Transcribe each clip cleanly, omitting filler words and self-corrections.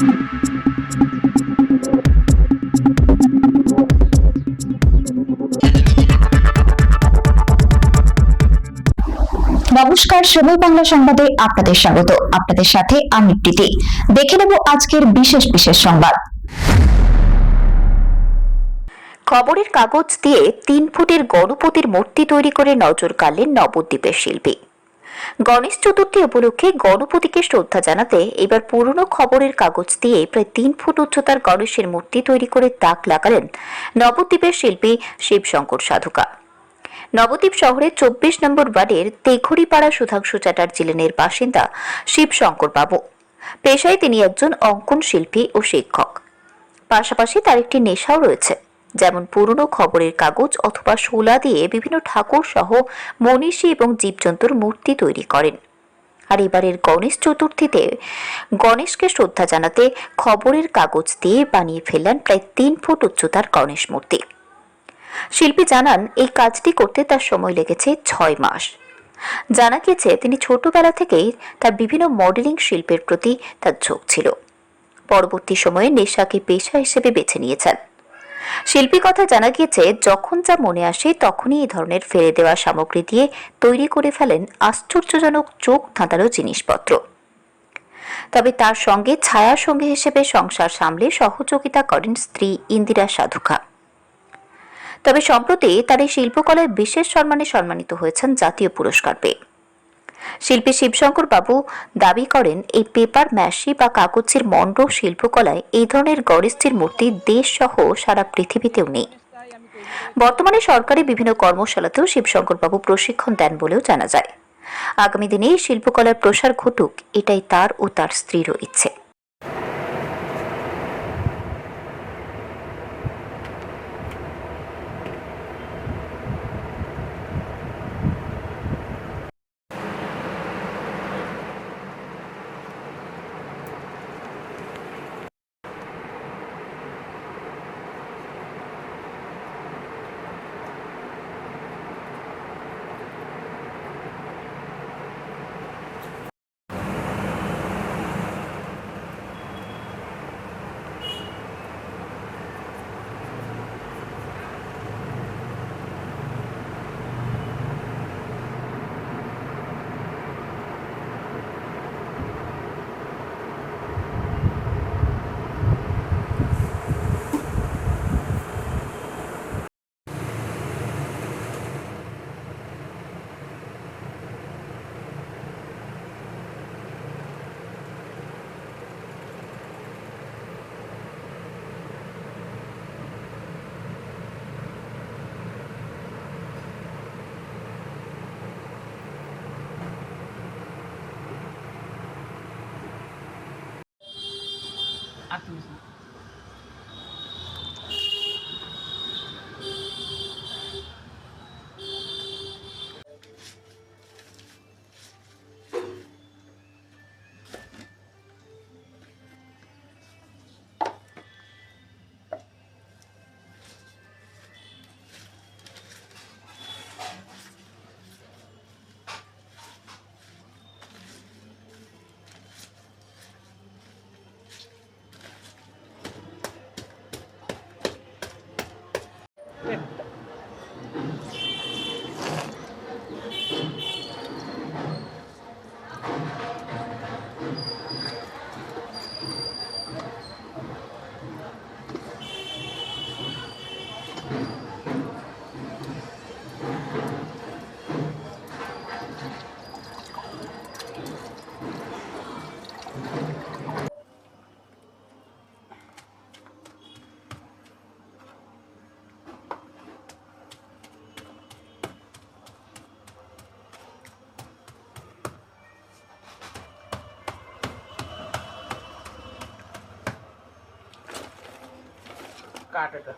নমস্কার, সময় বাংলা সংবাদে আপনাদের স্বাগত। আপনাদের সাথে আমি প্রীতি। দেখে নেব আজকের বিশেষ বিশেষ সংবাদ। খবরের কাগজ দিয়ে 3 ফুটের গণপতির মূর্তি তৈরি করে নজর কাড়লেন নবদ্বীপের শিল্পী। গণেশ চতুর্থী উপলক্ষে গণপতিকে শ্রদ্ধা জানাতে এবার পুরনো খবরের কাগজ দিয়ে প্রায় 3 ফুট উচ্চতার গণেশের মূর্তি তৈরি করে তাক লাগালেন নবদ্বীপের শিল্পী শিবশঙ্কর সাধুকা। নবদ্বীপ শহরের 24 নম্বর ওয়ার্ডের তেঘড়িপাড়া সুধাংশু চ্যাটার্জি লেনের বাসিন্দা শিবশঙ্কর বাবু। পেশায় তিনি একজন অঙ্কন শিল্পী ও শিক্ষক। পাশাপাশি তার একটি নেশাও রয়েছে, যেমন পুরনো খবরের কাগজ অথবা শোলা দিয়ে বিভিন্ন ঠাকুর সহ মনীষী এবং জীবজন্তুর মূর্তি তৈরি করেন। আর এবারের গণেশ চতুর্থীতে গণেশকে শ্রদ্ধা জানাতে খবরের কাগজ দিয়ে বানিয়ে ফেললেন প্রায় 3 ফুট উচ্চতার গণেশ মূর্তি। শিল্পী জানান, এই কাজটি করতে তার সময় লেগেছে 6 মাস। জানা গেছে তিনি ছোটবেলা থেকেই তার বিভিন্ন মডেলিং শিল্পের প্রতি তার ঝোঁক ছিল। পরবর্তী সময়ে নেশাকে পেশা হিসেবে বেছে নিয়েছেন। শিল্পী কথা জানা গিয়েছে, যখন যা মনে আসে তখনই এই ধরনের ফেলে দেওয়া সামগ্রী দিয়ে তৈরি করে ফেলেন আশ্চর্যজনক চোখ ধাঁধানো জিনিসপত্র। তবে তার সঙ্গে ছায়া সঙ্গী হিসেবে সংসার সামলে সহযোগিতা করেন স্ত্রী ইন্দিরা সাধুকা। তবে সম্প্রতি তার এই শিল্পকলায় বিশেষ সম্মানে সম্মানিত হয়েছেন জাতীয় পুরস্কার পেয়ে। শিল্পী শিবশঙ্কর বাবু দাবি করেন, এই পেপার ম্যাশি বা কাগজের মন্ড শিল্পকলায় এই ধরনের গণেশজির মূর্তি দেশ সহ সারা পৃথিবীতেও নেই। বর্তমানে সরকারি বিভিন্ন কর্মশালাতেও শিবশঙ্কর বাবু প্রশিক্ষণ দেন বলেও জানা যায়। আগামী দিনে এই শিল্পকলার প্রসার ঘটুক, এটাই তার ও তার স্ত্রীরও ইচ্ছে। काट এটা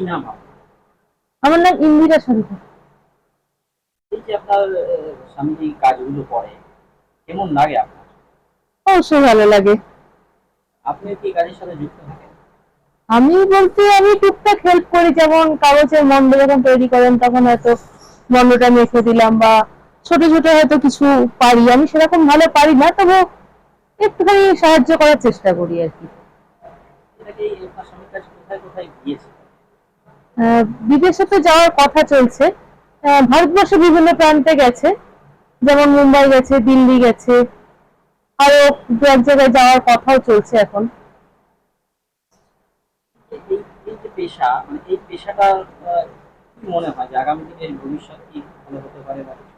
নাম আপনার? আমার নাম ইন্দিরা সারিকা। এই যে আপনার স্বামী যে কাজগুলো করে, কেমন লাগে আপনার? অবশ্যই ভালো লাগে। আপনি কি এই কাজের সাথে যুক্ত থাকেন? আমি বলতে আমি টুকটাক হেল্প করি, যেমন কাগজের মন্ড যখন তৈরি করেন তখন হয়তো মন্ডটা মেখে দিলাম, বা ছোট ছোট হয়তো কিছু পারি, আমি সেরকম ভালো পারি না, তবে একটুখানি সাহায্য করার চেষ্টা করি আর কি। এটাকে আপনার স্বামীর কাজ কোথায় কোথায় গিয়েছে? বিদেশে তো যাওয়ার কথা চলছে, ভারতবর্ষে বিভিন্ন প্রান্তে গেছে, যেমন মুম্বাই গেছে, দিল্লি গেছে, আরো দু এক জায়গায় যাওয়ার কথাও চলছে এখন। এই এই যে পেশা, মানে এই পেশাটার কি মনে হয় যে আগামী দিনের ভবিষ্যৎ কি ভালো হতে পারে বা কিছু?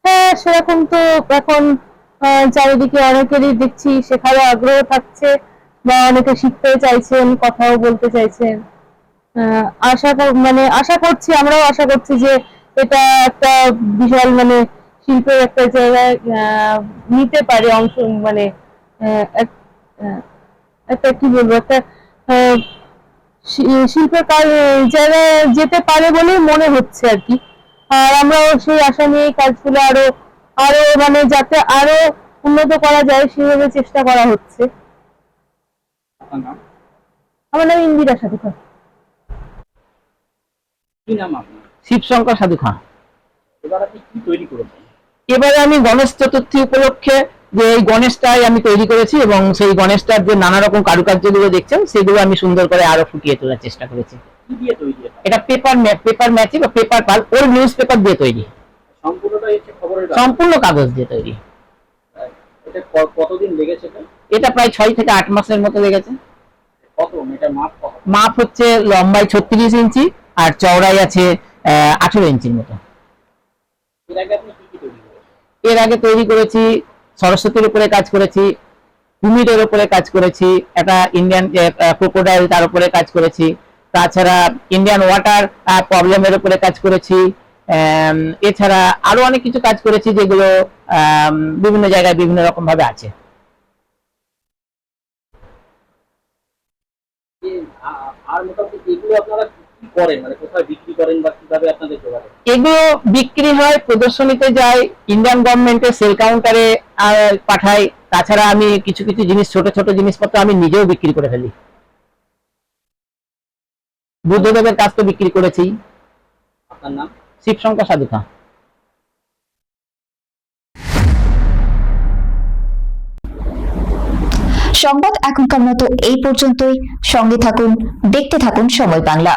হ্যাঁ, সেরকম তো এখন চারিদিকে অনেকেরই দেখছি শেখারও আগ্রহ থাকছে, বা অনেকে শিখতে চাইছেন, কথাও বলতে চাইছেন। মানে আশা করছি, আমরাও আশা করছি যে এটা একটা বিশাল মানে শিল্পের একটা জায়গায় নিতে পারে অংশ, মানে একটা কি বলবো, একটা আহ, শিল্পের জায়গায় যেতে পারে বলেই মনে হচ্ছে আর কি। আর আমরাও সেই আশা নিয়ে কাজগুলো আরো আরো মানে যাতে আরো উন্নত করা যায় সেভাবে চেষ্টা করা হচ্ছে। আপনার নাম? আমার নাম ইন্দিরা সাধুকা। কি নাম আপনার? শিবশঙ্কর সাধু খাঁ। এবার আপনি কি তৈরি করেছেন? এবারে আমি গণেশ চতুর্থী উপলক্ষে যে এই গণেশটাই আমি তৈরি করেছি, এবং সেই গণেশটার যে নানা রকম কারুকার্যগুলো দেখছেন সেগুলো আমি সুন্দর করে আরো ফুটিয়ে তোলার চেষ্টা করেছি। কি দিয়ে তৈরি এটা? এটা পেপার ম্যাচিং বা পেপার পাল, ওল্ড নিউজ পেপার দিয়ে তৈরি, সম্পূর্ণটাই হচ্ছে খবরের কাগজ? সম্পূর্ণ কাগজ দিয়ে তৈরি। এটা কতদিন লেগেছে এটা? এটা প্রায় 6 থেকে 8 মাসের মতো লেগেছে। কত এটা মাপ কত? মাপ হচ্ছে লম্বায় 36 ইঞ্চি আর চওড়াই আছে 18 ইঞ্চির মতো। এর আগে আপনি কি কি তৈরি করেছেন? এর আগে তৈরি করেছি সরস্বতীর উপরে কাজ করেছি, কুমিরের উপরে কাজ করেছি, একটা ইন্ডিয়ান ক্রোকোডাইল তার উপরে কাজ করেছি, তাছাড়া ইন্ডিয়ান ওয়াটার প্রবলেমের উপরে কাজ করেছি। এছাড়া আরো অনেক কিছু কাজ করেছি যেগুলো বিভিন্ন জায়গায় বিভিন্ন রকম ভাবে আছে। আর মোটামুটি এগুলো আপনারা কি করেন, মানে কোথায় বিক্রি করেন বা কিভাবে আপনাদের যোগাযোগ? এগুলো বিক্রি হয়, প্রদর্শনীতে যায়, ইন্ডিয়ান গভর্নমেন্টের সেল কাউন্টারে পাঠায়। তাছাড়া আমি কিছু কিছু জিনিস, ছোট ছোট জিনিসপত্র আমি নিজেও বিক্রি করে ফেলি। বুদ্ধদেবের কাজ তো বিক্রি করেছি। আপনার নাম? শিবশঙ্কর সাধু খাঁ। সংবাদ এখনকার মতো এই পর্যন্তই। সঙ্গে থাকুন, দেখতে থাকুন সময় বাংলা।